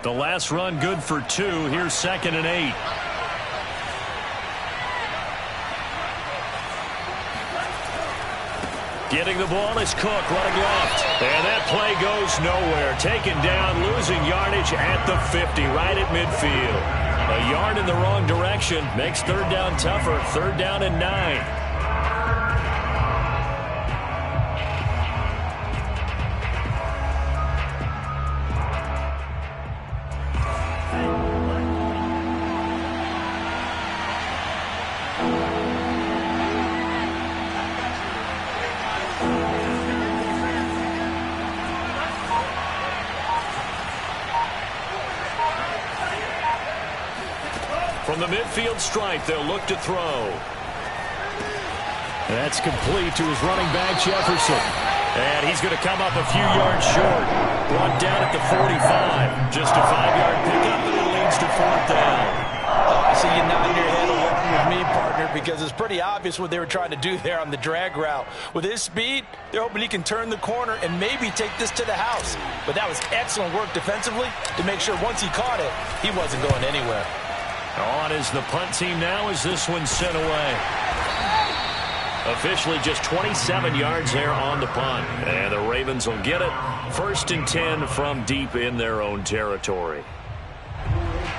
The last run good for 2. Here's 2nd and 8. Getting the ball is Cook running left. And that play goes nowhere. Taken down, losing yardage at the 50, right at midfield. A yard in the wrong direction makes 3rd down tougher. 3rd down and 9. From the midfield stripe, they'll look to throw. That's complete to his running back, Jefferson. And he's going to come up a few yards short. Brought down at the 45. Just a 5-yard pickup, and it leads to 4th down. I see you nodding your head along with me, partner, because it's pretty obvious what they were trying to do there on the drag route. With his speed, they're hoping he can turn the corner and maybe take this to the house. But that was excellent work defensively to make sure once he caught it, he wasn't going anywhere. On is the punt team now as this one's sent away. Officially just 27 yards there on the punt. And the Ravens will get it. 1st and 10 from deep in their own territory.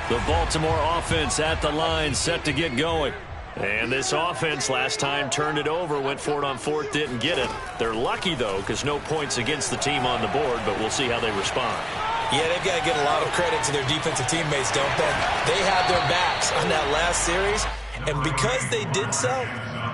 The Baltimore offense at the line, set to get going. And this offense last time turned it over, went for it on 4th, didn't get it. They're lucky, though, because no points against the team on the board, but we'll see how they respond. Yeah, they've got to get a lot of credit to their defensive teammates, don't they? They had their backs on that last series, and because they did so,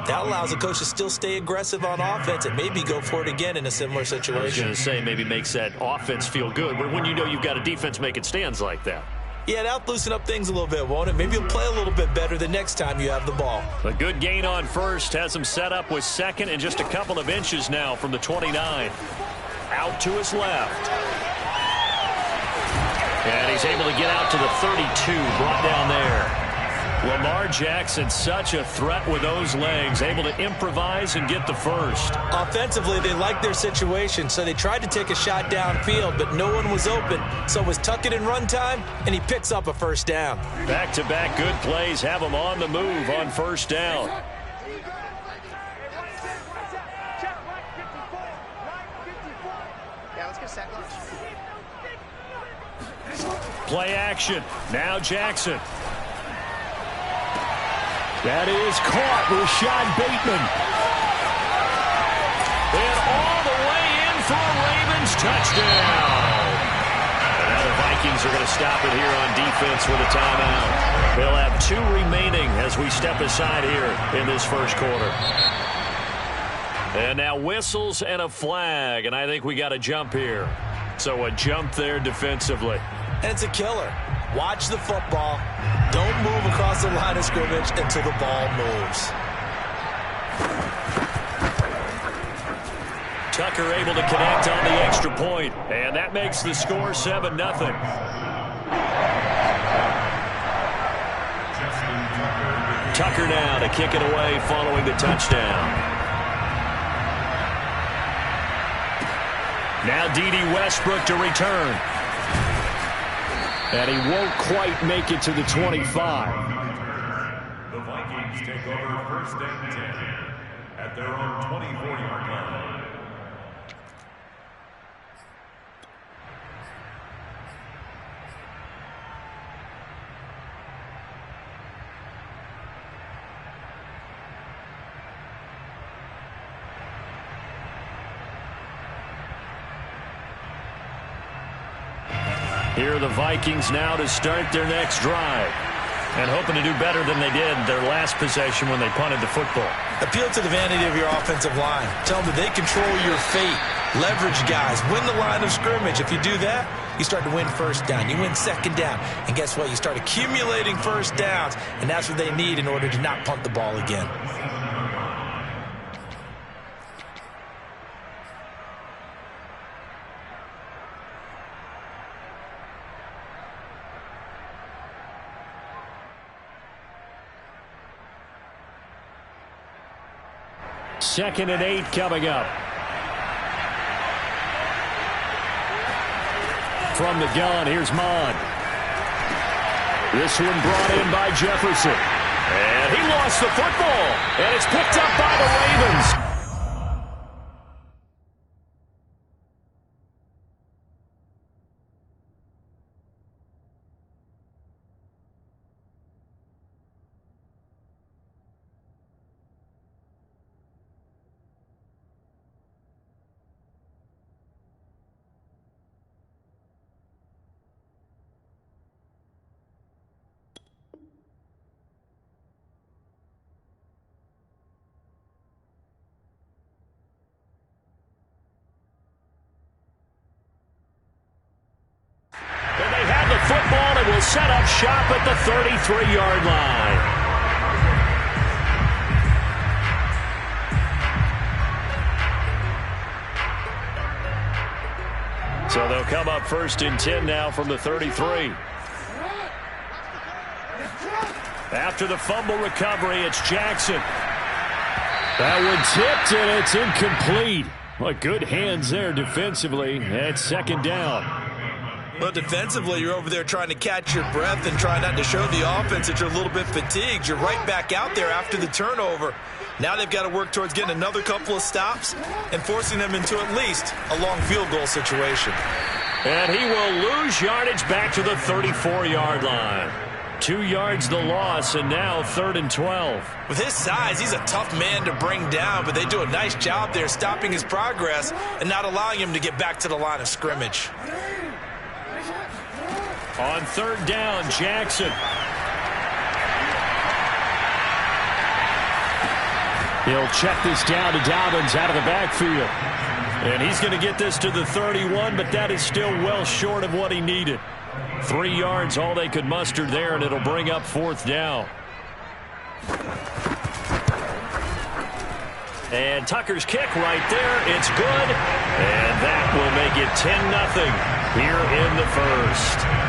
that allows the coach to still stay aggressive on offense and maybe go for it again in a similar situation. I was going to say maybe makes that offense feel good, but when you know you've got a defense making stands like that. Yeah, that'll loosen up things a little bit, won't it? Maybe you'll play a little bit better the next time you have the ball. A good gain on 1st has him set up with 2nd and just a couple of inches now from the 29. Out to his left. And he's able to get out to the 32, brought down there. Lamar Jackson, such a threat with those legs, able to improvise and get the 1st. Offensively, they liked their situation, so they tried to take a shot downfield, but no one was open. So it was tuck it in run time, and he picks up a 1st down. Back-to-back good plays have him on the move on 1st down. Play action. Now Jackson. That is caught. Rashad Bateman. And all the way in for a Ravens touchdown. And now the Vikings are going to stop it here on defense with a timeout. They'll have 2 remaining as we step aside here in this 1st quarter. And now whistles and a flag. And I think we got a jump here. So a jump there defensively. And it's a killer. Watch the football. Don't move across the line of scrimmage until the ball moves. Tucker able to connect on the extra point, and that makes the score 7-0. Tucker now to kick it away following the touchdown. Now D.D. Westbrook to return. And he won't quite make it to the 25. The Vikings take over 1st and 10 at their own 24-yard line. Here are the Vikings now to start their next drive. And hoping to do better than they did their last possession when they punted the football. Appeal to the vanity of your offensive line. Tell them that they control your fate. Leverage guys. Win the line of scrimmage. If you do that, you start to win 1st down. You win 2nd down. And guess what? You start accumulating 1st downs. And that's what they need in order to not punt the ball again. Second and 8 coming up. From the gun, here's Mond. This one brought in by Jefferson. And he lost the football. And it's picked up by the Ravens. Football and will set up shop at the 33-yard line. So they'll come up 1st and 10 now from the 33. After the fumble recovery, it's Jackson. That one tipped, and it's incomplete. Well, good hands there defensively. It's 2nd down. Well, defensively, you're over there trying to catch your breath and try not to show the offense that you're a little bit fatigued. You're right back out there after the turnover. Now they've got to work towards getting another couple of stops and forcing them into at least a long field goal situation. And he will lose yardage back to the 34-yard line. 2 yards the loss, and now 3rd and 12. With his size, he's a tough man to bring down, but they do a nice job there stopping his progress and not allowing him to get back to the line of scrimmage. On 3rd down, Jackson. He'll check this down to Dobbins out of the backfield. And he's going to get this to the 31, but that is still well short of what he needed. 3 yards, all they could muster there, and it'll bring up 4th down. And Tucker's kick right there. It's good. And that will make it 10-0 here in the 1st.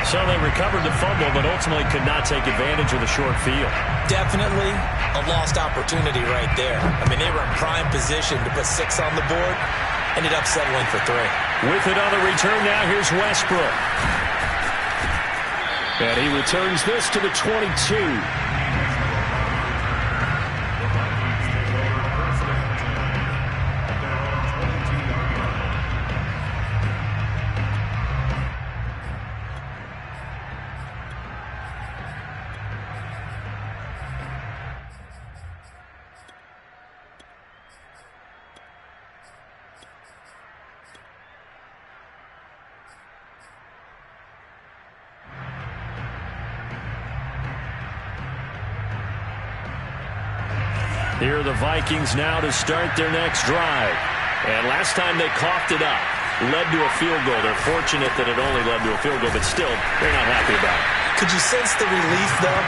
So they recovered the fumble, but ultimately could not take advantage of the short field. Definitely a lost opportunity right there. I mean, they were in prime position to put 6 on the board. Ended up settling for 3. With it on the return now, here's Westbrook. And he returns this to the 22. Here are the Vikings now to start their next drive. And last time they coughed it up, led to a field goal. They're fortunate that it only led to a field goal, but still, they're not happy about it. Could you sense the relief, though,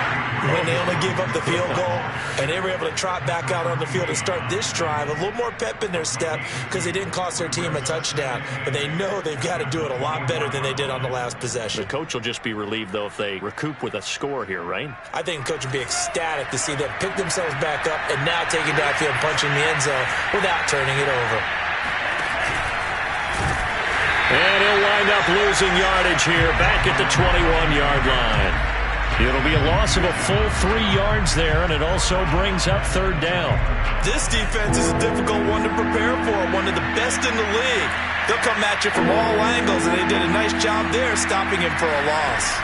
when they only gave up the field goal and they were able to trot back out on the field and start this drive? A little more pep in their step because they didn't cost their team a touchdown, but they know they've got to do it a lot better than they did on the last possession. The coach will just be relieved, though, if they recoup with a score here, right? I think the coach would be ecstatic to see them pick themselves back up and now taking downfield and punching the end zone without turning it over. And he'll wind up losing yardage here back at the 21-yard line. It'll be a loss of a full 3 yards there, and it also brings up 3rd down. This defense is a difficult one to prepare for, one of the best in the league. They'll come at you from all angles, and they did a nice job there stopping him for a loss.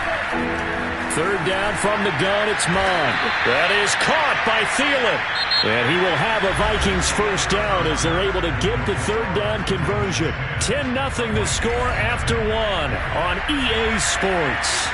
3rd down from the gun, it's Mond. That is caught by Thielen. And he will have a Vikings 1st down as they're able to get the 3rd down conversion. 10-0 the score after 1 on EA Sports.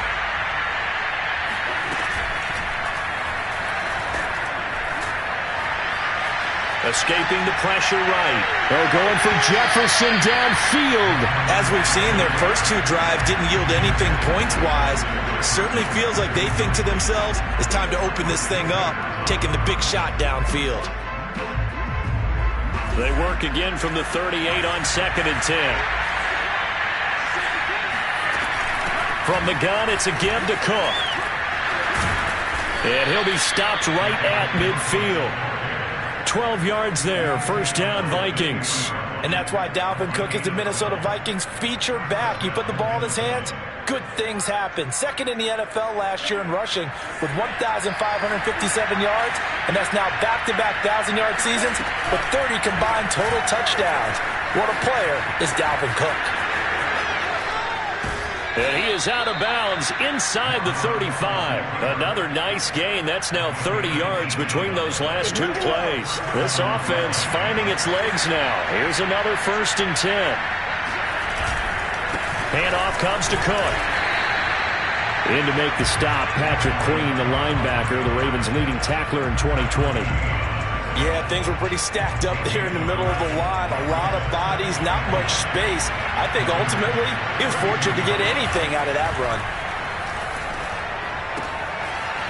Escaping the pressure right. They're going for Jefferson downfield. As we've seen, their first 2 drives didn't yield anything points-wise. Certainly feels like they think to themselves, it's time to open this thing up, taking the big shot downfield. They work again from the 38 on 2nd and 10. From the gun, it's a give to Cook. And he'll be stopped right at midfield. 12 yards there, 1st down Vikings. And that's why Dalvin Cook is the Minnesota Vikings feature back. You put the ball in his hands, good things happen. Second in the NFL last year in rushing with 1,557 yards, and that's now back-to-back 1,000-yard seasons with 30 combined total touchdowns. What a player is Dalvin Cook. And he is out of bounds inside the 35. Another nice gain. That's now 30 yards between those last two plays. This offense finding its legs now. Here's another 1st and 10. Handoff comes to Cook. In to make the stop, Patrick Queen, the linebacker, the Ravens' leading tackler in 2020. Yeah, things were pretty stacked up there in the middle of the line. A lot of bodies, not much space. I think ultimately he was fortunate to get anything out of that run.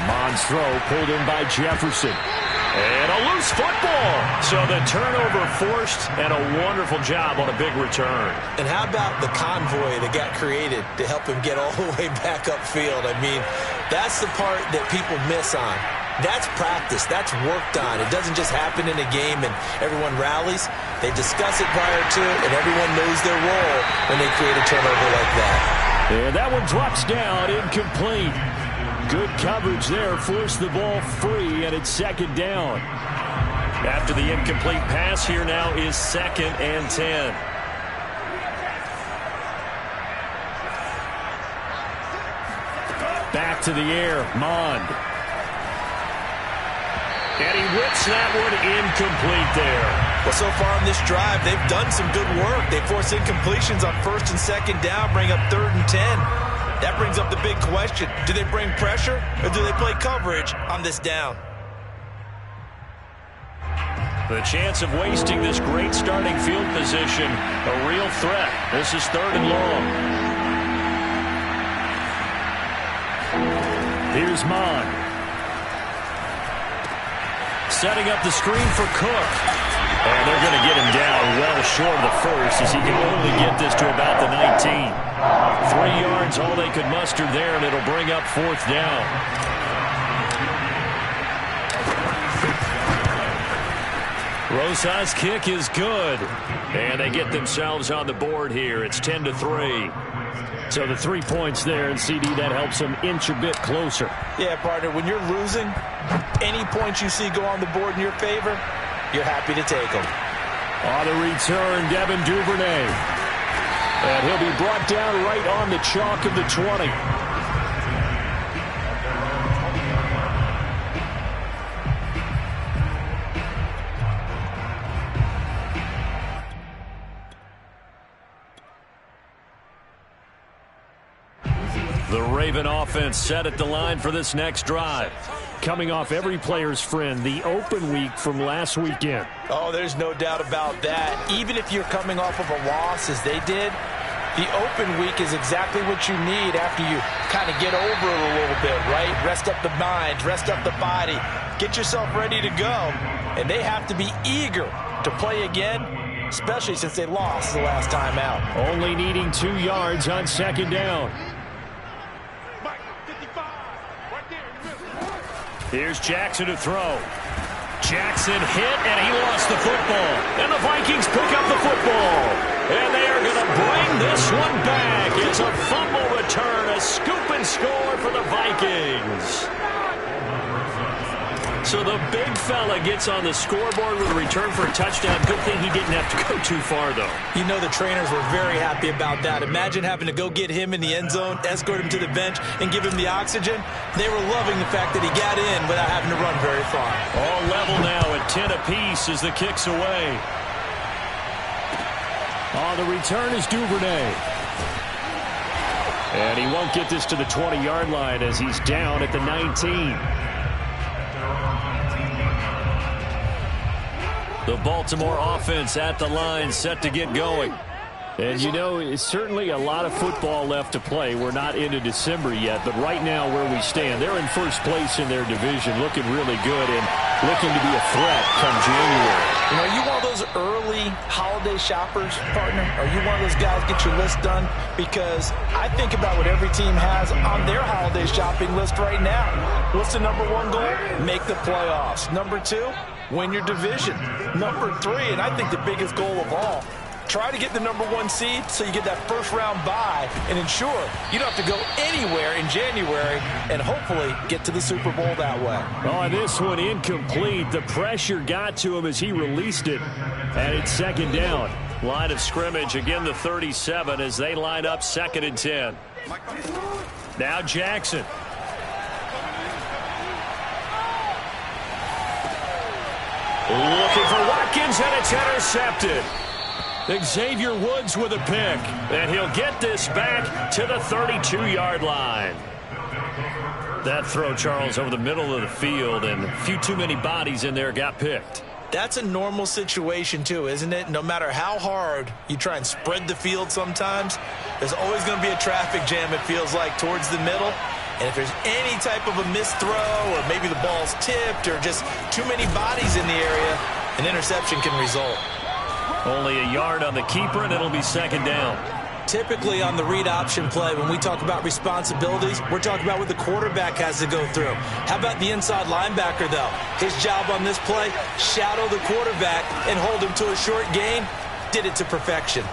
Mond's throw pulled in by Jefferson. And a loose football. So the turnover forced, and a wonderful job on a big return. And how about the convoy that got created to help him get all the way back upfield? I mean, that's the part that people miss on. That's practice. That's worked on. It doesn't just happen in a game and everyone rallies. They discuss it prior to it, and everyone knows their role when they create a turnover like that. And that one drops down, incomplete. Good coverage there, forced the ball free, and it's 2nd down. After the incomplete pass, here now is 2nd and 10. Back to the air, Mond. And he whips that one incomplete there. Well, so far on this drive, they've done some good work. They force incompletions on 1st and 2nd down, bring up 3rd and 10. That brings up the big question. Do they bring pressure or do they play coverage on this down? The chance of wasting this great starting field position, a real threat. This is 3rd and long. Here's Mond. Setting up the screen for Cook. And they're going to get him down well short of the first as he can only get this to about the 19. 3 yards, all they could muster there, and it'll bring up 4th down. Rosas' kick is good. And they get themselves on the board here. It's 10-3. So the 3 points there, and CD, that helps them inch a bit closer. Yeah, partner, when you're losing, any points you see go on the board in your favor, you're happy to take them. On the return, Devin Duvernay. And he'll be brought down right on the chalk of the 20. The Raven offense set at the line for this next drive. Coming off every player's friend, the open week from last weekend. Oh, there's no doubt about that. Even if you're coming off of a loss as they did, the open week is exactly what you need after you kind of get over it a little bit, right? Rest up the mind, rest up the body, get yourself ready to go. And they have to be eager to play again, especially since they lost the last time out. Only needing 2 yards on 2nd down. Here's Jackson to throw. Jackson hit, and he lost the football. And the Vikings pick up the football. And they are going to bring this one back. It's a fumble return, a scoop and score for the Vikings. So the big fella gets on the scoreboard with a return for a touchdown. Good thing he didn't have to go too far, though. You know the trainers were very happy about that. Imagine having to go get him in the end zone, escort him to the bench, and give him the oxygen. They were loving the fact that he got in without having to run very far. All level now at 10 apiece as the kick's away. On the return is Duvernay. And he won't get this to the 20-yard line as he's down at the 19. The Baltimore offense at the line, set to get going. And, you know, it's certainly a lot of football left to play. We're not into December yet, but right now where we stand, they're in first place in their division, looking really good and looking to be a threat come January. You know, are you one of those early holiday shoppers, partner? Are you one of those guys get your list done? Because I think about what every team has on their holiday shopping list right now. What's the number 1 goal? Make the playoffs. Number 2, win your division. Number 3, and I think the biggest goal of all, Try to get the #1 seed so you get that first-round bye and ensure you don't have to go anywhere in January and hopefully get to the Super Bowl that way. Oh, this one incomplete. The pressure got to him as he released it. And it's second down. Line of scrimmage, again the 37 as they line up 2nd and 10. Now Jackson. Looking for Watkins, and it's intercepted. Xavier Woods with a pick, and he'll get this back to the 32-yard line. That throw, Charles, over the middle of the field, and a few too many bodies in there got picked. That's a normal situation, too, isn't it? No matter how hard you try and spread the field sometimes, there's always going to be a traffic jam, it feels like, towards the middle. And if there's any type of a missed throw or maybe the ball's tipped or just too many bodies in the area, an interception can result. Only a yard on the keeper, and it'll be second down. Typically on the read option play, when we talk about responsibilities, we're talking about what the quarterback has to go through. How about the inside linebacker, though? His job on this play, shadow the quarterback and hold him to a short gain. Did it to perfection.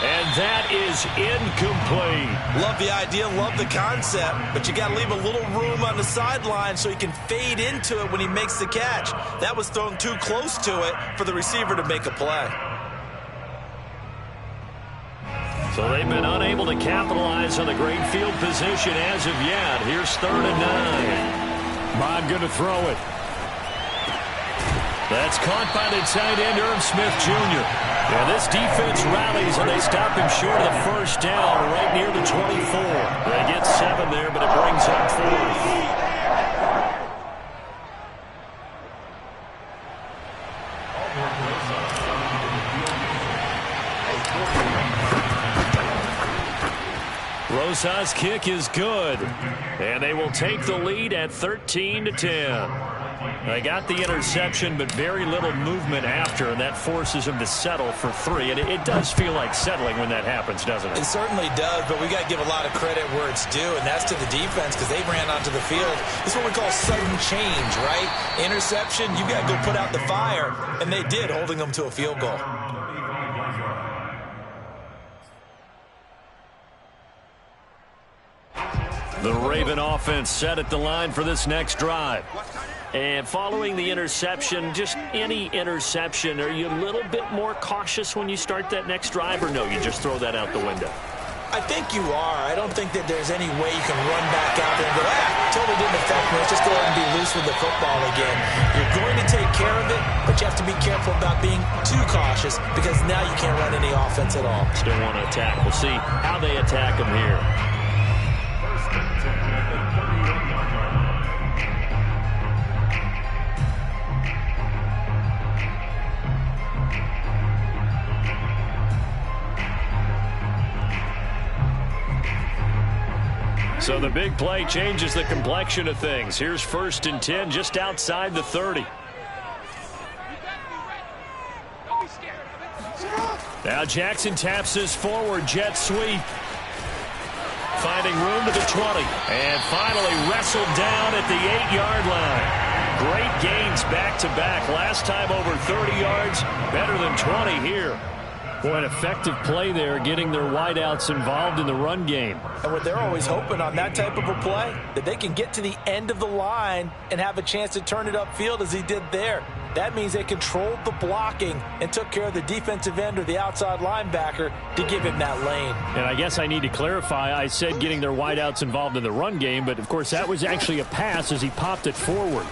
And that is incomplete. Love the idea, love the concept, but you got to leave a little room on the sideline so he can fade into it when he makes the catch. That was thrown too close to it for the receiver to make a play. So they've been unable to capitalize on the great field position as of yet. Here's 3rd and 9. Bond going to throw it. That's caught by the tight end, Irv Smith Jr. Yeah, this defense rallies, and they stop him short of the first down right near the 24. They get 7 there, but it brings up 4th. Rosa's kick is good, and they will take the lead at 13-10. They got the interception, but very little movement after, and that forces them to settle for 3. And it does feel like settling when that happens, doesn't it? It certainly does, but we got to give a lot of credit where it's due, and that's to the defense because they ran onto the field. This is what we call sudden change, right? Interception, you got to go put out the fire, and they did, holding them to a field goal. The Raven offense set at the line for this next drive. And following the interception, just any interception, are you a little bit more cautious when you start that next drive, or no, you just throw that out the window? I think you are. I don't think that there's any way you can run back out there and go, totally didn't affect me. Let's just go ahead and be loose with the football again. You're going to take care of it, but you have to be careful about being too cautious because now you can't run any offense at all. Still want to attack. We'll see how they attack them here. So the big play changes the complexion of things. Here's 1st and 10 just outside the 30. Now Jackson taps his forward jet sweep. Finding room to the 20. And finally wrestled down at the 8-yard line. Great gains back-to-back. Last time over 30 yards, better than 20 here. Boy, an effective play there, getting their wideouts involved in the run game. And what they're always hoping on that type of a play, that they can get to the end of the line and have a chance to turn it upfield as he did there. That means they controlled the blocking and took care of the defensive end or the outside linebacker to give him that lane. And I guess I need to clarify, I said getting their wideouts involved in the run game, but of course that was actually a pass as he popped it forward.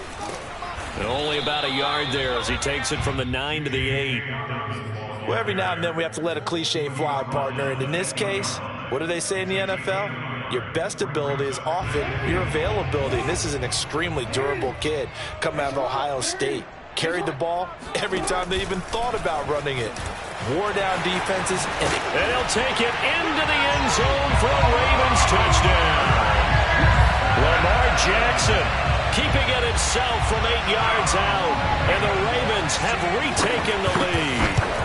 And only about a yard there as he takes it from the 9 to the 8. Well, every now and then we have to let a cliche fly, partner. And in this case, what do they say in the NFL? Your best ability is often your availability. And this is an extremely durable kid coming out of Ohio State. Carried the ball every time they even thought about running it. Wore down defenses. And he'll take it into the end zone for a Ravens touchdown. Lamar Jackson keeping it himself from 8 yards out. And the Ravens have retaken the lead.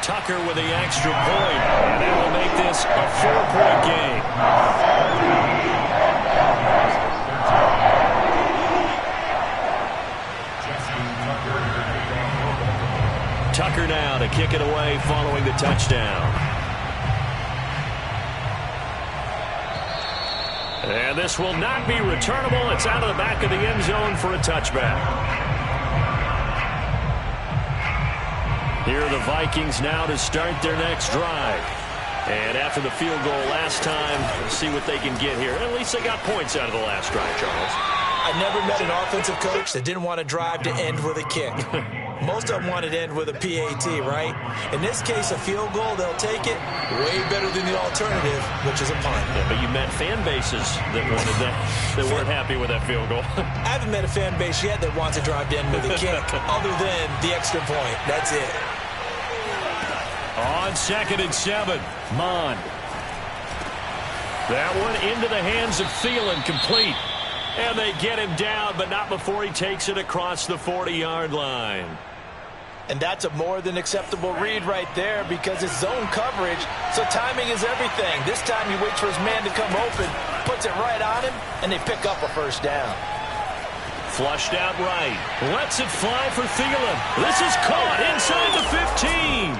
Tucker with the extra point, and that will make this a 4-point game. Tucker Tucker now to kick it away following the touchdown. And this will not be returnable. It's out of the back of the end zone for a touchback. Here are the Vikings now to start their next drive. And after the field goal last time, we'll see what they can get here. At least they got points out of the last drive, Charles. I never met an offensive coach that didn't want a drive to end with a kick. Most of them wanted to end with a PAT, right? In this case, a field goal, they'll take it way better than the alternative, which is a punt. Yeah, but you met fan bases that wanted that, that weren't happy with that field goal. I haven't met a fan base yet that wants a drive to end with a kick, other than the extra point. That's it. On 2nd and 7, Mond. That one into the hands of Thielen, complete. And they get him down, but not before he takes it across the 40-yard line. And that's a more than acceptable read right there because it's zone coverage, so timing is everything. This time he waits for his man to come open, puts it right on him, and they pick up a first down. Flushed out right. Lets it fly for Thielen. This is caught inside the 15.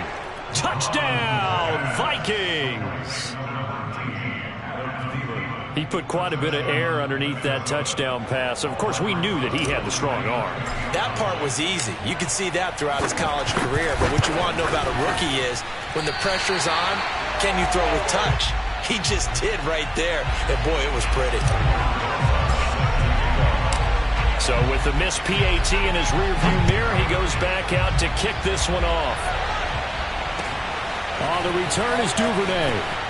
Touchdown, Vikings. He put quite a bit of air underneath that touchdown pass. Of course, we knew that he had the strong arm. That part was easy. You could see that throughout his college career. But what you want to know about a rookie is when the pressure's on, can you throw with touch? He just did right there. And, boy, it was pretty. So with the missed PAT in his rearview mirror, he goes back out to kick this one off. On the return is Duvernay.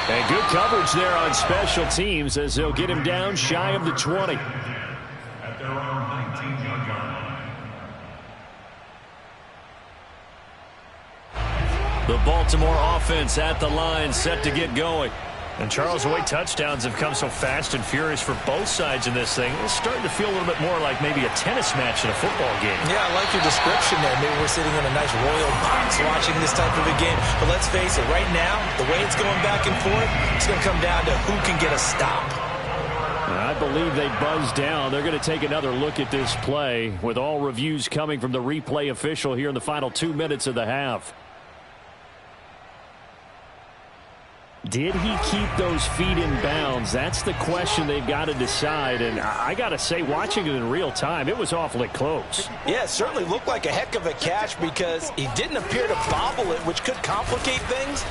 And good coverage there on special teams as they'll get him down shy of the 20. At their own 19-yard line. The Baltimore offense at the line, set to get going. And Charles, the way touchdowns have come so fast and furious for both sides in this thing, it's starting to feel a little bit more like maybe a tennis match in a football game. Yeah, I like your description there. Maybe we're sitting in a nice royal box watching this type of a game. But let's face it, right now, the way it's going back and forth, it's going to come down to who can get a stop. I believe they buzzed down. They're going to take another look at this play with all reviews coming from the replay official here in the final 2 minutes of the half. Did he keep those feet in bounds? That's the question they've got to decide. And I got to say, watching it in real time, it was awfully close. Yeah, it certainly looked like a heck of a catch because he didn't appear to bobble it, which could complicate things.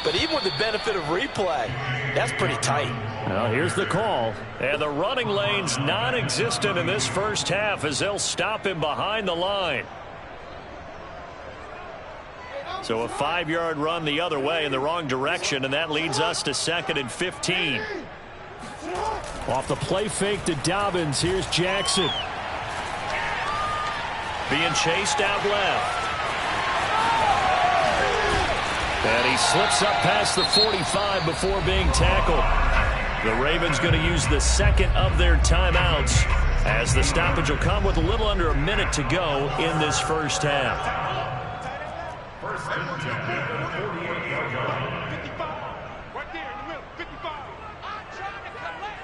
But even with the benefit of replay, that's pretty tight. Well, here's the call. And the running lane's non-existent in this first half as they'll stop him behind the line. So a 5-yard run the other way in the wrong direction, and that leads us to 2nd and 15. Off the play fake to Dobbins, here's Jackson. Being chased out left. And he slips up past the 45 before being tackled. The Ravens going to use the second of their timeouts as the stoppage will come with a little under a minute to go in this first half. First and 10 at the 48-yard line. 55. Right there in the middle. 55. I'm trying to collect.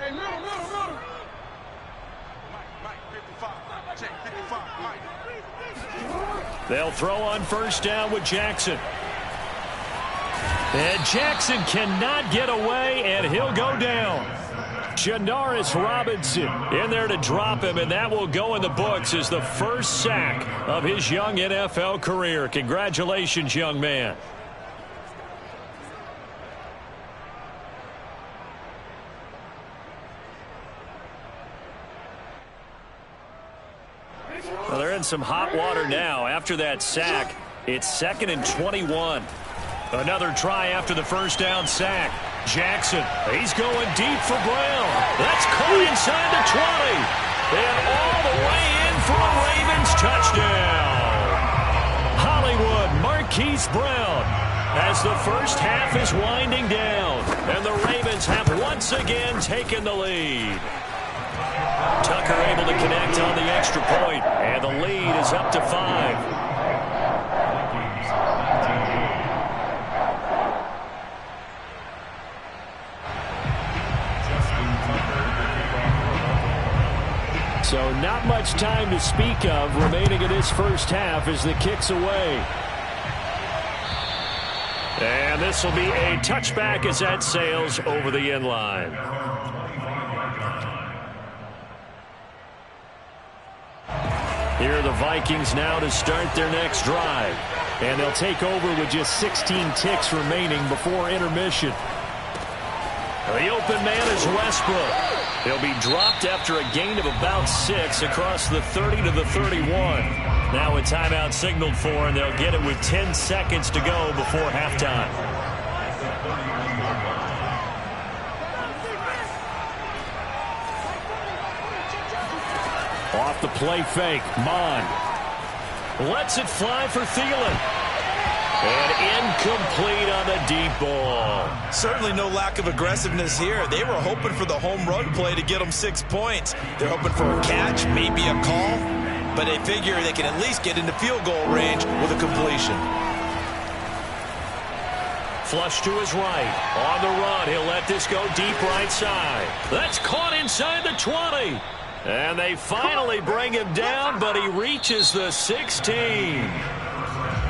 Hey, middle. Mike, 55. Check, 55. Mike. They'll throw on first down with Jackson. And Jackson cannot get away, and he'll go down. Janaris Robinson in there to drop him, and that will go in the books as the first sack of his young NFL career. Congratulations, young man. Well, they're in some hot water now. After that sack, it's 2nd and 21. Another try after the first down sack. Jackson, he's going deep for Brown. That's caught inside the 20. And all the way in for a Ravens touchdown. Hollywood Marquise Brown as the first half is winding down. And the Ravens have once again taken the lead. Tucker able to connect on the extra point, and the lead is up to 5. So not much time to speak of remaining in this first half as the kick's away. And this will be a touchback as that sails over the end line. Here are the Vikings now to start their next drive. And they'll take over with just 16 ticks remaining before intermission. The open man is Westbrook. He'll be dropped after a gain of about 6 across the 30 to the 31. Now a timeout signaled for, and they'll get it with 10 seconds to go before halftime. Off the play fake, Mon lets it fly for Thielen. And incomplete on the deep ball. Certainly no lack of aggressiveness here. They were hoping for the home run play to get them 6 points. They're hoping for a catch, maybe a call, but they figure they can at least get into field goal range with a completion. Flush to his right. On the run, he'll let this go deep right side. That's caught inside the 20. And they finally bring him down, but he reaches the 16.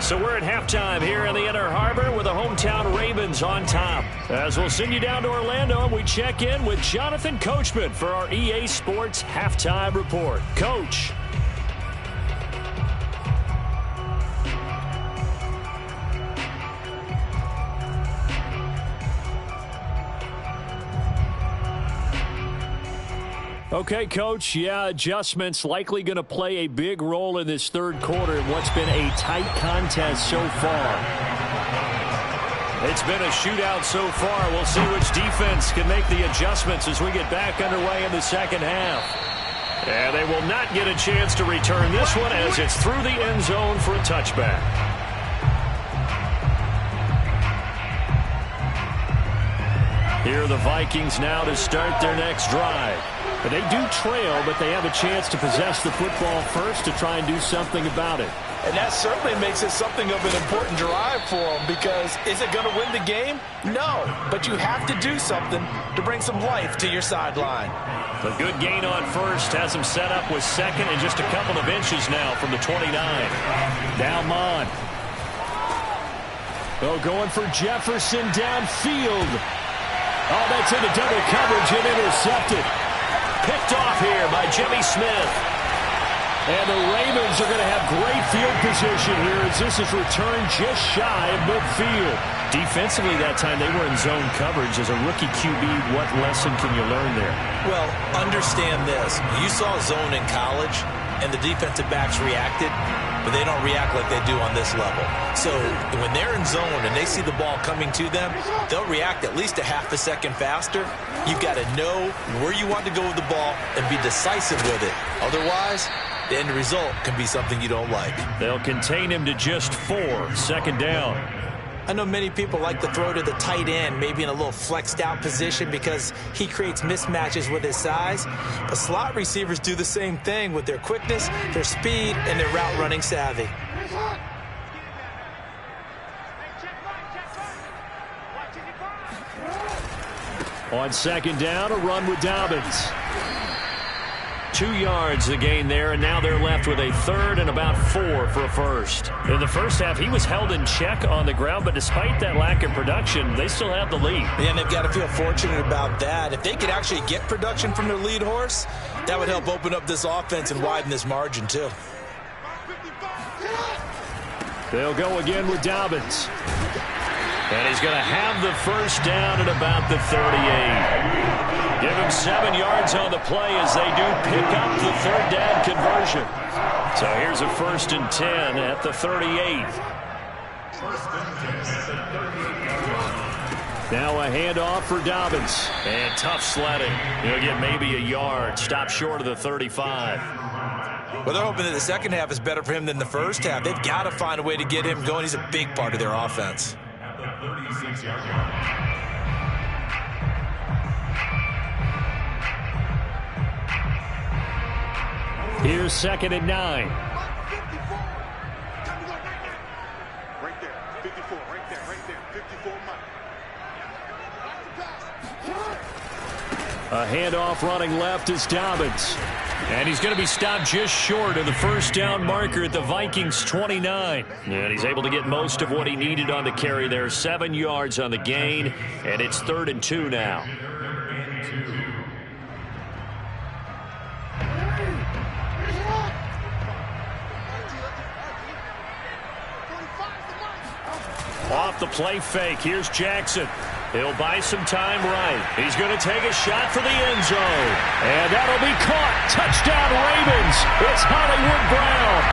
So we're at halftime here in the Inner Harbor with the hometown Ravens on top. As we'll send you down to Orlando, and we check in with Jonathan Coachman for our EA Sports Halftime Report. Coach. Okay, Coach, yeah, adjustments likely going to play a big role in this third quarter in what's been a tight contest so far. It's been a shootout so far. We'll see which defense can make the adjustments as we get back underway in the second half. And they will not get a chance to return this one as it's through the end zone for a touchback. Here are the Vikings now to start their next drive. But they do trail, but they have a chance to possess the football first to try and do something about it. And that certainly makes it something of an important drive for them, because is it going to win the game? No, but you have to do something to bring some life to your sideline. A good gain on first has him set up with second and just a couple of inches now from the 29. Now Mon. Oh, going for Jefferson downfield. Oh, that's into double coverage and intercepted. Picked off here by Jimmy Smith. And the Ravens are going to have great field position here as this is returned just shy of midfield. Defensively that time, they were in zone coverage. As a rookie QB, what lesson can you learn there? Well, understand this. You saw zone in college, and the defensive backs reacted, but they don't react like they do on this level. So when they're in zone and they see the ball coming to them, they'll react at least a half a second faster. You've got to know where you want to go with the ball and be decisive with it. Otherwise, the end result can be something you don't like. They'll contain him to just 4, second down. I know many people like to throw to the tight end, maybe in a little flexed out position because he creates mismatches with his size. But slot receivers do the same thing with their quickness, their speed, and their route running savvy. On second down, a run with Dobbins. 2 yards the gain there, and now they're left with a third and about 4 for a first. In the first half, he was held in check on the ground, but despite that lack of production, they still have the lead. And they've got to feel fortunate about that. If they could actually get production from their lead horse, that would help open up this offense and widen this margin too. They'll go again with Dobbins. And he's going to have the first down at about the 38. Give him 7 yards on the play as they do pick up the third down conversion. So here's a 1st and 10 at the 38. Now a handoff for Dobbins. And tough sledding. He'll get maybe a yard. Stop short of the 35. Well, they're hoping that the second half is better for him than the first half. They've got to find a way to get him going. He's a big part of their offense. At the 36-yard line. Here's 2nd and 9. Right there, 54, right there, 54 A handoff running left is Dobbins. And he's going to be stopped just short of the first down marker at the Vikings 29. And he's able to get most of what he needed on the carry there. 7 yards on the gain, and it's 3rd and 2 now. Off the play fake, here's Jackson. He'll buy some time right. He's going to take a shot for the end zone. And that'll be caught. Touchdown, Ravens. It's Hollywood Brown.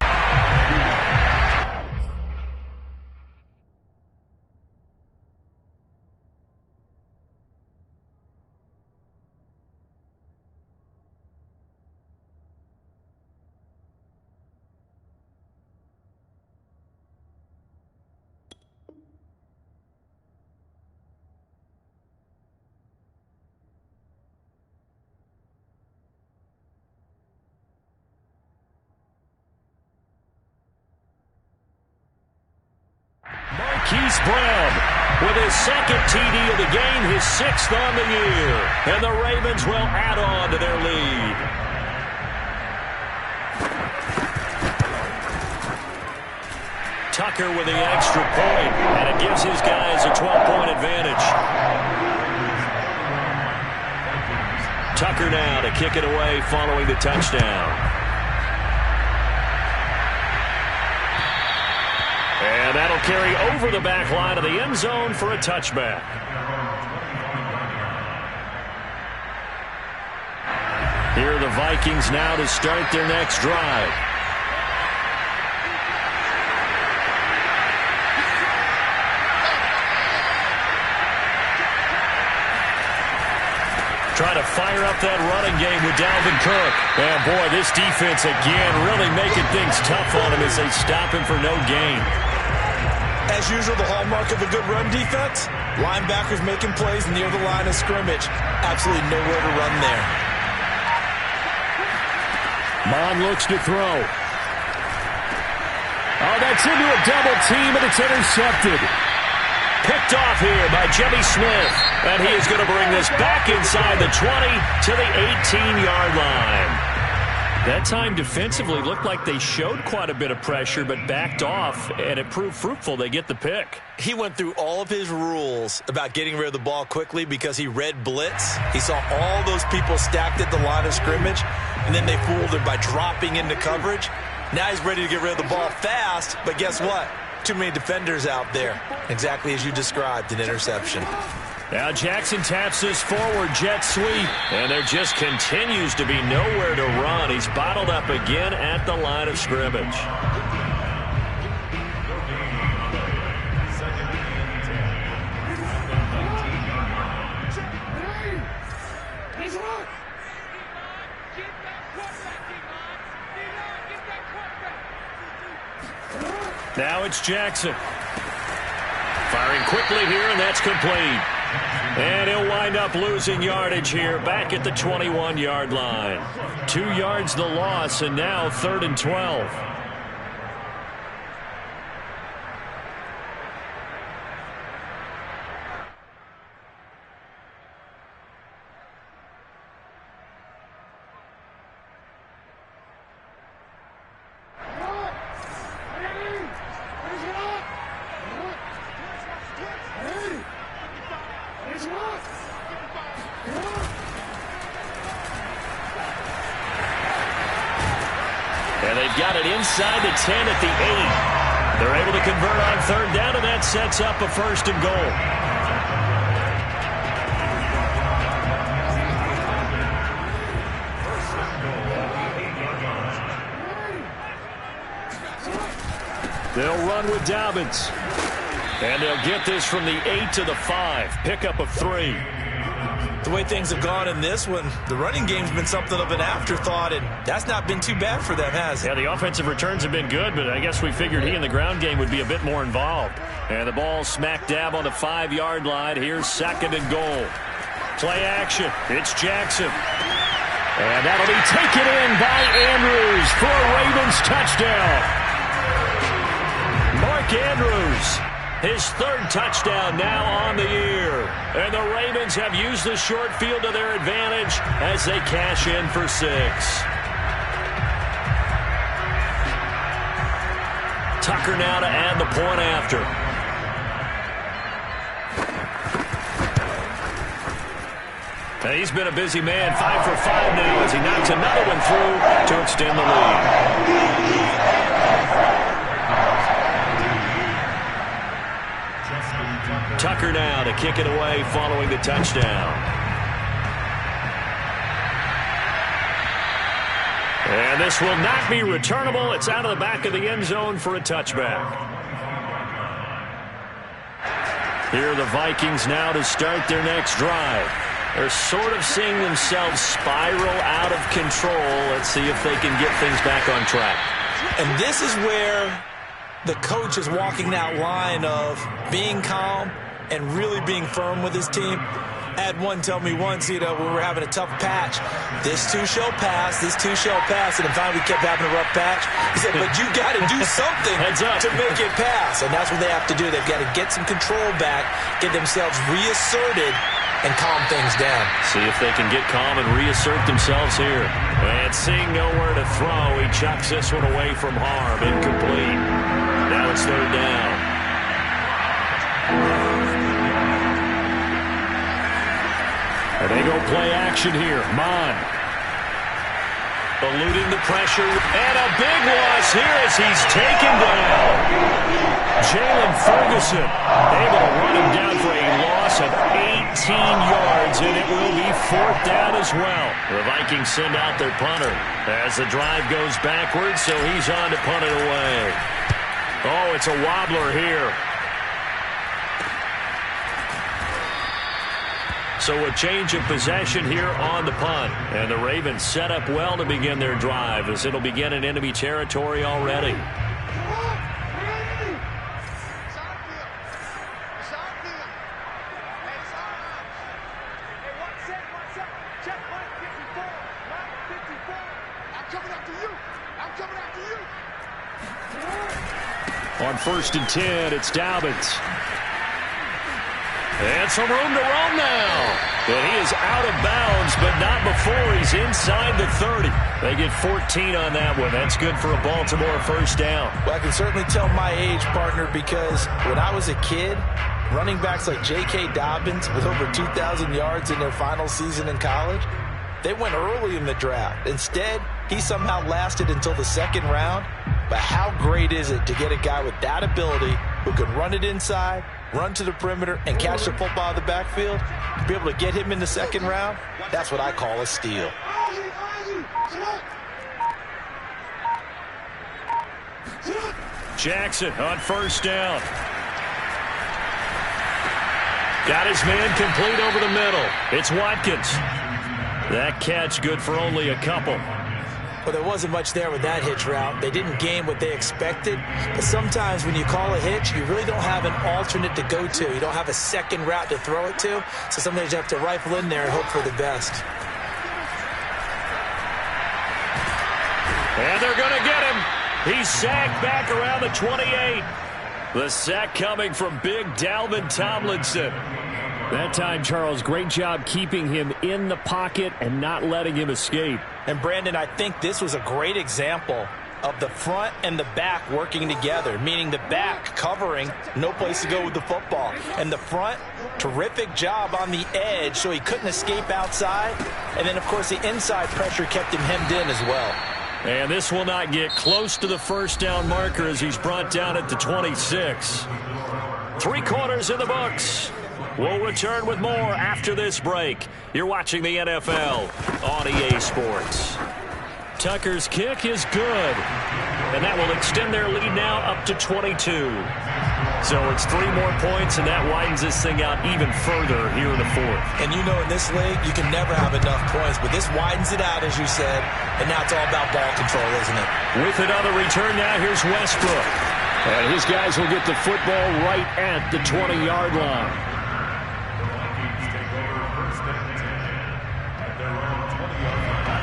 Keith Brown with his 2nd TD of the game, his 6th on the year. And the Ravens will add on to their lead. Tucker with the extra point, and it gives his guys a 12-point advantage. Tucker now to kick it away following the touchdown. And that'll carry over the back line of the end zone for a touchback. Here are the Vikings now to start their next drive. Trying to fire up that running game with Dalvin Cook. And boy, this defense again really making things tough on him as they stop him for no gain. As usual, the hallmark of a good run defense, linebackers making plays near the line of scrimmage. Absolutely nowhere to run there. Mon looks to throw. Oh, that's into a double team, and it's intercepted. Picked off here by Jimmy Smith. And he is going to bring this back inside the 20 to the 18-yard line. That time defensively looked like they showed quite a bit of pressure but backed off, and it proved fruitful. They get the pick. He went through all of his rules about getting rid of the ball quickly because he read blitz. He saw all those people stacked at the line of scrimmage, and then they fooled him by dropping into coverage. Now he's ready to get rid of the ball fast, but guess what? Too many defenders out there. Exactly as you described, an interception. Now Jackson taps this forward jet sweep, and there just continues to be nowhere to run. He's bottled up again at the line of scrimmage. Now it's Jackson. Firing quickly here, and that's complete. And he'll wind up losing yardage here back at the 21-yard line. 2 yards the loss, and now 3rd and 12. Inside the 10 at the 8. They're able to convert on 3rd down, and that sets up a 1st and goal. They'll run with Dobbins. And they'll get this from the 8 to the 5. Pickup of 3. The way things have gone in this one, the running game's been something of an afterthought, and that's not been too bad for them, has it? Yeah, the offensive returns have been good, but I guess we figured he in the ground game would be a bit more involved. And the ball smack dab on the 5-yard line. Here's 2nd and goal. Play action. It's Jackson. And that'll be taken in by Andrews for a Ravens touchdown. Mark Andrews. His 3rd touchdown now on the year. And the Ravens have used the short field to their advantage as they cash in for 6. Tucker now to add the point after. He's been a busy man, 5 for 5 now as he knocks another one through to extend the lead. Tucker now to kick it away following the touchdown. And this will not be returnable. It's out of the back of the end zone for a touchback. Here are the Vikings now to start their next drive. They're sort of seeing themselves spiral out of control. Let's see if they can get things back on track. And this is where the coach is walking that line of being calm and really being firm with his team. I had one tell me once, when we were having a tough patch, this too shall pass, this too shall pass. And finally we kept having a rough patch. He said, but you got to do something to make it pass. And that's what they have to do. They've got to get some control back, get themselves reasserted, and calm things down. See if they can get calm and reassert themselves here. And seeing nowhere to throw, he chucks this one away from harm. Incomplete. Now it's third down. And they go play action here. Mon eluding the pressure. And a big loss here as he's taken down. Jalen Ferguson able to run him down for a loss of 18 yards, and it will be fourth down as well. The Vikings send out their punter as the drive goes backwards, so he's on to punt it away. Oh, it's a wobbler here. So a change of possession here on the punt. And the Ravens set up well to begin their drive as it'll begin in enemy territory already. On 1st and 10, it's Dobbins. And some room to run now. And he is out of bounds, but not before he's inside the 30. They get 14 on that one. That's good for a Baltimore first down. Well, I can certainly tell my age, partner, because when I was a kid, running backs like J.K. Dobbins with over 2,000 yards in their final season in college, they went early in the draft. Instead, he somehow lasted until the second round. But how great is it to get a guy with that ability who can run it inside, run to the perimeter, and catch the football out of the backfield? To be able to get him in the second round, that's what I call a steal. Jackson on first down. Got his man complete over the middle. It's Watkins. That catch good for only a couple. Well, there wasn't much there with that hitch route. They didn't gain what they expected. But sometimes when you call a hitch, you really don't have an alternate to go to. You don't have a second route to throw it to. So sometimes you have to rifle in there and hope for the best. And they're going to get him. He's sacked back around the 28. The sack coming from big Dalvin Tomlinson. That time, Charles, great job keeping him in the pocket and not letting him escape. And, Brandon, I think this was a great example of the front and the back working together, meaning the back covering, no place to go with the football. And the front, terrific job on the edge so he couldn't escape outside. And then, of course, the inside pressure kept him hemmed in as well. And this will not get close to the first down marker as he's brought down at the 26. 3 quarters in the books. We'll return with more after this break. You're watching the NFL on EA Sports. Tucker's kick is good. And that will extend their lead now up to 22. So it's 3 more points, and that widens this thing out even further here in the fourth. And you know in this league, you can never have enough points, but this widens it out, as you said, and now it's all about ball control, isn't it? With another return now, here's Westbrook. And his guys will get the football right at the 20-yard line.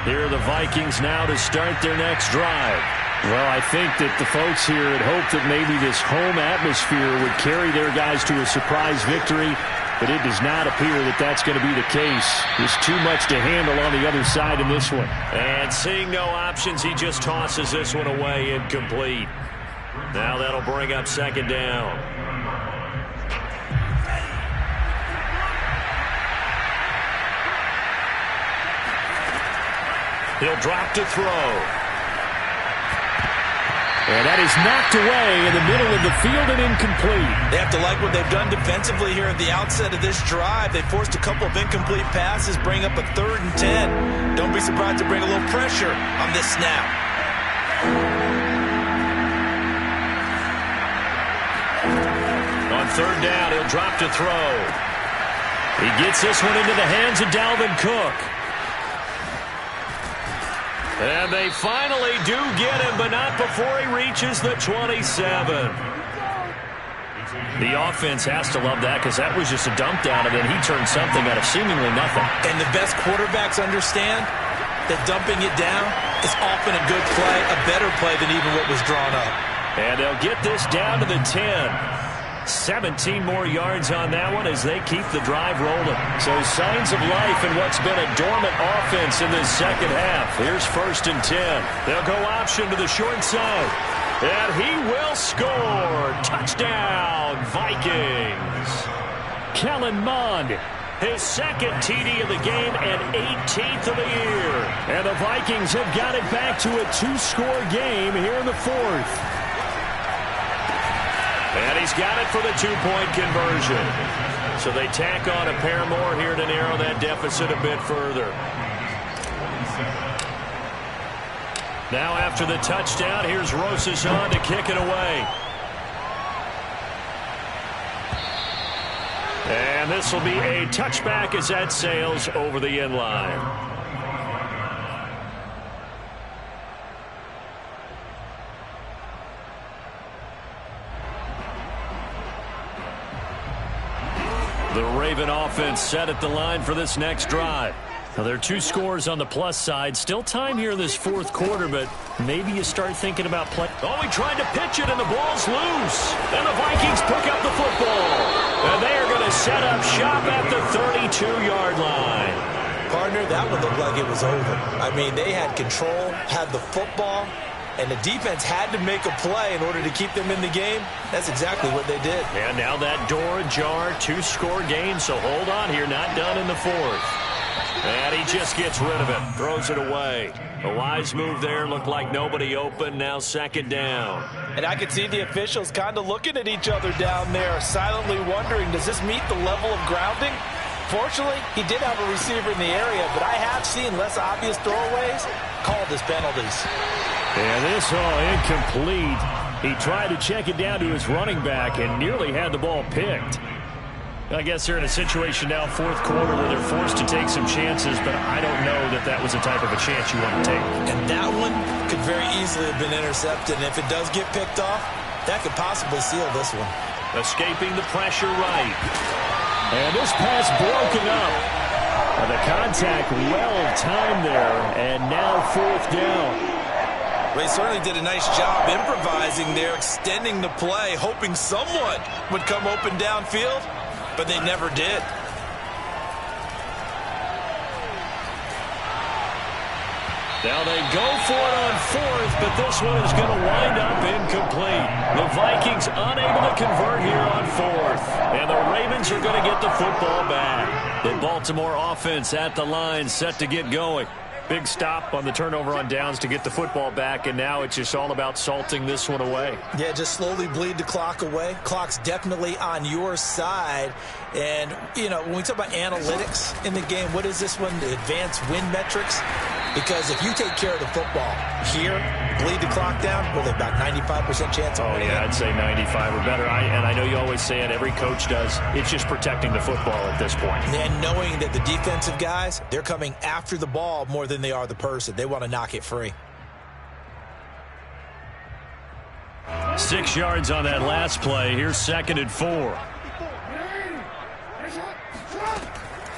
Here are the Vikings now to start their next drive. Well, I think that the folks here had hoped that maybe this home atmosphere would carry their guys to a surprise victory, but it does not appear that that's going to be the case. There's too much to handle on the other side in this one. And seeing no options, he just tosses this one away incomplete. Now that'll bring up second down. He'll drop to throw. And that is knocked away in the middle of the field and incomplete. They have to like what they've done defensively here at the outset of this drive. They forced a couple of incomplete passes, bring up a 3rd and 10. Don't be surprised to bring a little pressure on this snap. On 3rd down, he'll drop to throw. He gets this one into the hands of Dalvin Cook. And they finally do get him, but not before he reaches the 27. The offense has to love that because that was just a dump down, and then he turned something out of seemingly nothing. And the best quarterbacks understand that dumping it down is often a good play, a better play than even what was drawn up. And they'll get this down to the 10. 17 more yards on that one as they keep the drive rolling. So signs of life in what's been a dormant offense in this second half. Here's 1st and 10. They'll go option to the short side. And he will score. Touchdown, Vikings. Kellen Mond. His 2nd TD of the game and 18th of the year. And the Vikings have got it back to a 2-score game here in the 4th. And he's got it for the 2-point conversion. So they tack on a pair more here to narrow that deficit a bit further. Now after the touchdown, here's Rosas on to kick it away. And this will be a touchback as that sails over the end line. The Raven offense set at the line for this next drive. Now, there are 2 scores on the plus side. Still time here in this 4th quarter, but maybe you start thinking about play. Oh, he tried to pitch it, and the ball's loose. And the Vikings pick up the football. And they are going to set up shop at the 32-yard line. Partner, that one looked like it was over. I mean, they had control, had the football, and the defense had to make a play in order to keep them in the game. That's exactly what they did. And now that door ajar, 2-score game, so hold on here, not done in the 4th. And he just gets rid of it, throws it away. A wise move there, looked like nobody open, now 2nd down. And I could see the officials kind of looking at each other down there, silently wondering, does this meet the level of grounding? Fortunately, he did have a receiver in the area, but I have seen less obvious throwaways called as penalties. And this all incomplete. He tried to check it down to his running back and nearly had the ball picked. I guess they're in a situation now, 4th quarter, where they're forced to take some chances, but I don't know that that was the type of a chance you want to take. And that one could very easily have been intercepted, and if it does get picked off, that could possibly seal this one. Escaping the pressure right. And this pass broken up. And the contact well timed there, and now 4th down. They certainly did a nice job improvising there, extending the play, hoping someone would come open downfield, but they never did. Now they go for it on 4th, but this one is going to wind up incomplete. The Vikings unable to convert here on 4th. And the Ravens are going to get the football back. The Baltimore offense at the line, set to get going. Big stop on the turnover on downs to get the football back, and now it's just all about salting this one away. Yeah, just slowly bleed the clock away. Clock's definitely on your side. And, you know, when we talk about analytics in the game, what is this one? The advanced win metrics? Because if you take care of the football here, bleed the clock down, well, they've got 95% chance of winning. Oh, yeah, I'd say 95 or better. And I know you always say it, every coach does. It's just protecting the football at this point. And knowing that the defensive guys, they're coming after the ball more than they are the person. They want to knock it free. 6 yards on that last play. Here's 2nd and 4.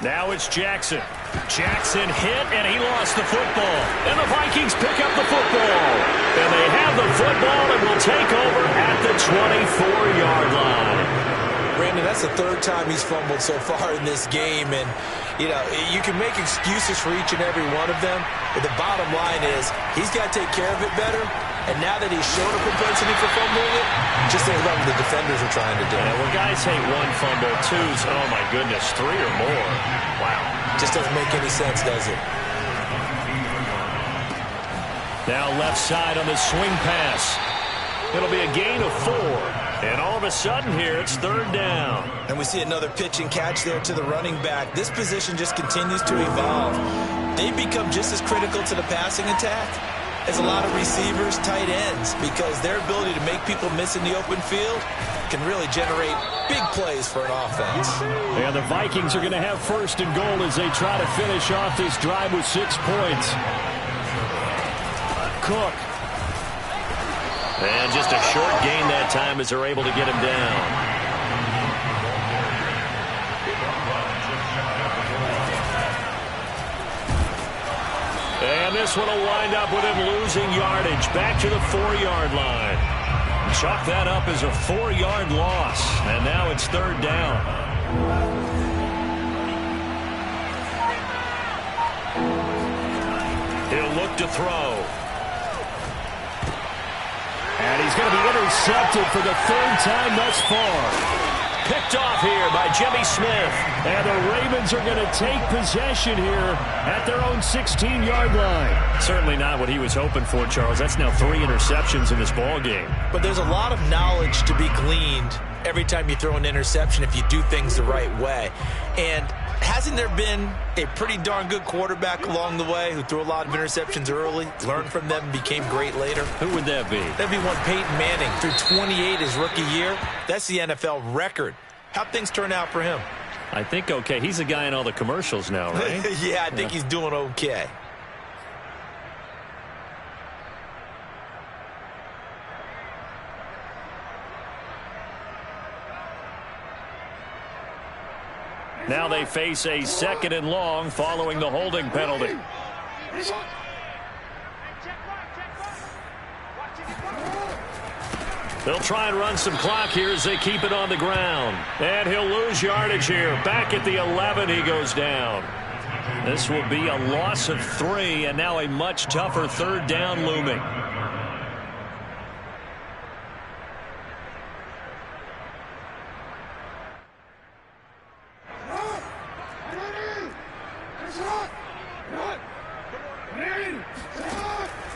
Now it's Jackson. Jackson hit, and he lost the football. And the Vikings pick up the football. And they have the football and will take over at the 24-yard line. Brandon, that's the 3rd time he's fumbled so far in this game. And, you know, you can make excuses for each and every one of them. But the bottom line is he's got to take care of it better. And now that he's shown a propensity for fumbling it, just think about what the defenders are trying to do. Yeah, well, guys hate one fumble, twos, oh my goodness, three or more. Wow. Just doesn't make any sense, does it? Now left side on the swing pass. It'll be a gain of 4. And all of a sudden here, it's third down. And we see another pitch and catch there to the running back. This position just continues to evolve. They become just as critical to the passing attack as a lot of receivers, tight ends, because their ability to make people miss in the open field can really generate big plays for an offense. And the Vikings are going to have first and goal as they try to finish off this drive with 6 points. Cook. And just a short gain that time as they're able to get him down. And this one will wind up with him losing yardage back to the 4-yard line. Chalk that up as a 4-yard loss. And now it's third down. He'll look to throw. And he's going to be intercepted for the 3rd time thus far. Picked off here by Jimmy Smith. And the Ravens are going to take possession here at their own 16-yard line. Certainly not what he was hoping for, Charles. That's now 3 interceptions in this ball game. But there's a lot of knowledge to be gleaned every time you throw an interception if you do things the right way. And hasn't there been a pretty darn good quarterback along the way who threw a lot of interceptions early, learned from them, and became great later? Who would that be? That'd be one Peyton Manning. Threw 28 his rookie year. That's the NFL record. How'd things turn out for him? I think okay. He's a guy in all the commercials now, right? Yeah, I think he's doing okay. Now they face a 2nd and long following the holding penalty. They'll try and run some clock here as they keep it on the ground. And he'll lose yardage here. Back at the 11, he goes down. This will be a loss of 3, and now a much tougher 3rd down looming.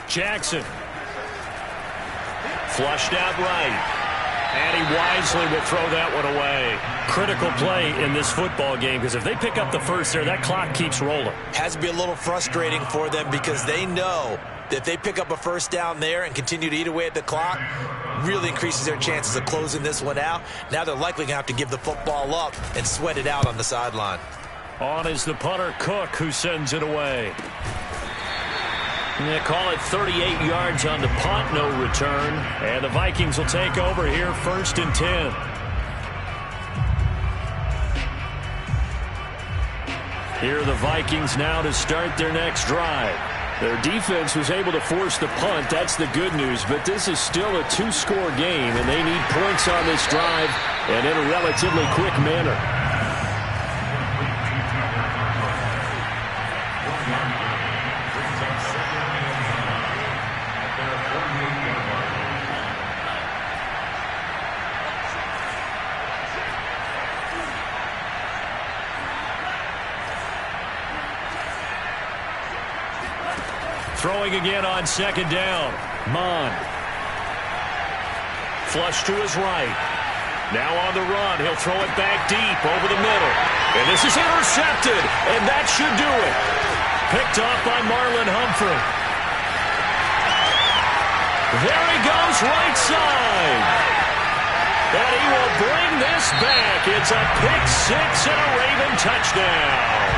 Jackson. Flushed out right. And he wisely will throw that one away. Critical play in this football game, because if they pick up the first there, that clock keeps rolling. Has to be a little frustrating for them because they know that if they pick up a first down there and continue to eat away at the clock, really increases their chances of closing this one out. Now they're likely going to have to give the football up and sweat it out on the sideline. On is the punter, Cook, who sends it away. And they call it 38 yards on the punt, no return. And the Vikings will take over here, 1st and 10. Here are the Vikings now to start their next drive. Their defense was able to force the punt. That's the good news. But this is still a 2-score game, and they need points on this drive and in a relatively quick manner. Throwing again on 2nd down. Mon. Flush to his right. Now on the run. He'll throw it back deep over the middle. And this is intercepted. And that should do it. Picked off by Marlon Humphrey. There he goes, right side. And he will bring this back. It's a pick 6 and a Raven touchdown.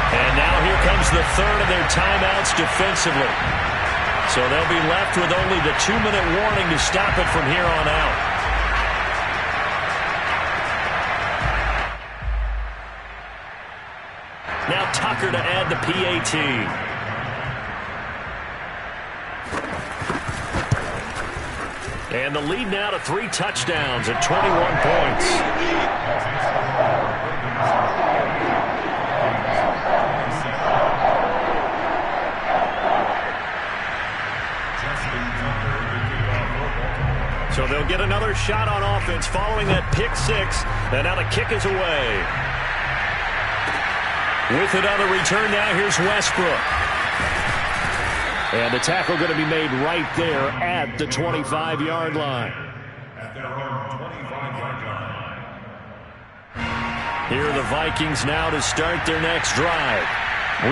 And now here comes the 3rd of their timeouts defensively. So they'll be left with only the 2-minute warning to stop it from here on out. Now Tucker to add the PAT. And the lead now to 3 touchdowns at 21 points. They'll get another shot on offense following that pick six. And now the kick is away. With it on the return now, here's Westbrook. And the tackle going to be made right there at the 25-yard line. At their own 25-yard line. Here are the Vikings now to start their next drive.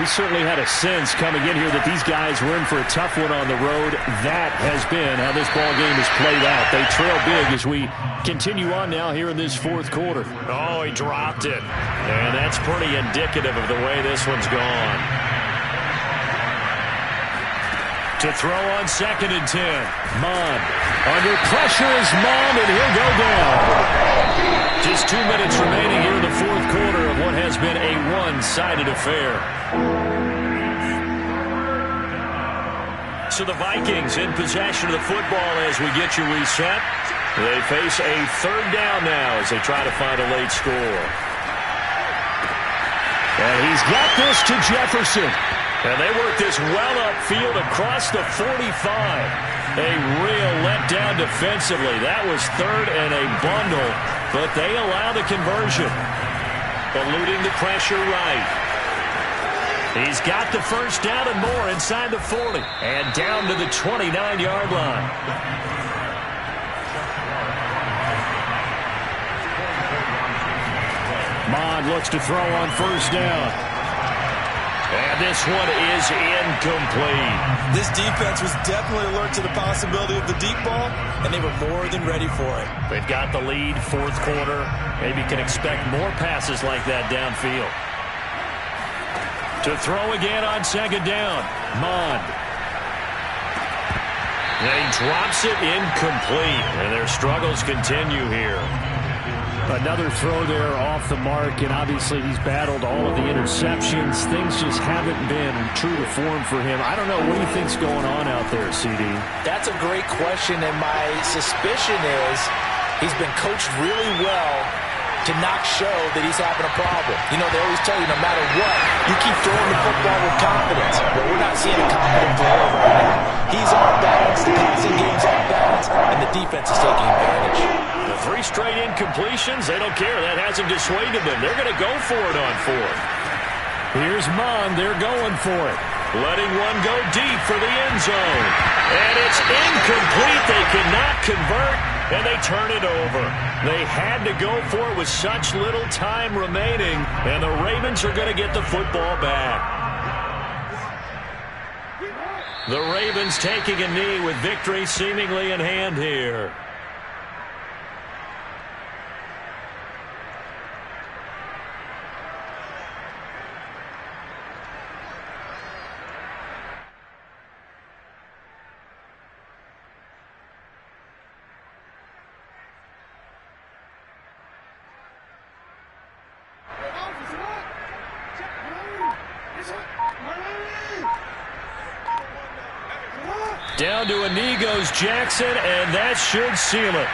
We certainly had a sense coming in here that these guys were in for a tough one on the road. That has been how this ball game has played out. They trail big as we continue on now here in this fourth quarter. Oh, he dropped it. And that's pretty indicative of the way this one's gone. To throw on 2nd and 10. Mon. Under pressure is Mon, and he'll go down. Just 2 minutes remaining here in the fourth quarter of what has been a one-sided affair. So the Vikings in possession of the football as we get you reset. They face a 3rd down now as they try to find a late score. And he's got this to Jefferson. And they work this well upfield across the 45. A real letdown defensively. That was 3rd and a bundle, but they allow the conversion. Eluding the pressure right. He's got the first down and more inside the 40. And down to the 29-yard line. Mon looks to throw on 1st down. And this one is incomplete. This defense was definitely alert to the possibility of the deep ball, and they were more than ready for it. They've got the lead, fourth quarter. Maybe can expect more passes like that downfield. To throw again on 2nd down. Mon. And he drops it incomplete, and their struggles continue here. Another throw there off the mark, and obviously he's battled all of the interceptions. Things just haven't been true to form for him. I don't know. What do you think's going on out there, CD? That's a great question, and my suspicion is he's been coached really well to not show that he's having a problem. You know, they always tell you no matter what, you keep throwing the football with confidence. But we're not seeing a confident player right now. He's off balance, the passing game's off balance, and the defense is taking advantage. The 3 straight incompletions, they don't care. That hasn't dissuaded them. They're going to go for it on 4th. Here's Mon. They're going for it. Letting one go deep for the end zone. And it's incomplete. They cannot convert, and they turn it over. They had to go for it with such little time remaining, and the Ravens are going to get the football back. The Ravens taking a knee with victory seemingly in hand here. Down to a knee goes Jackson, and that should seal it.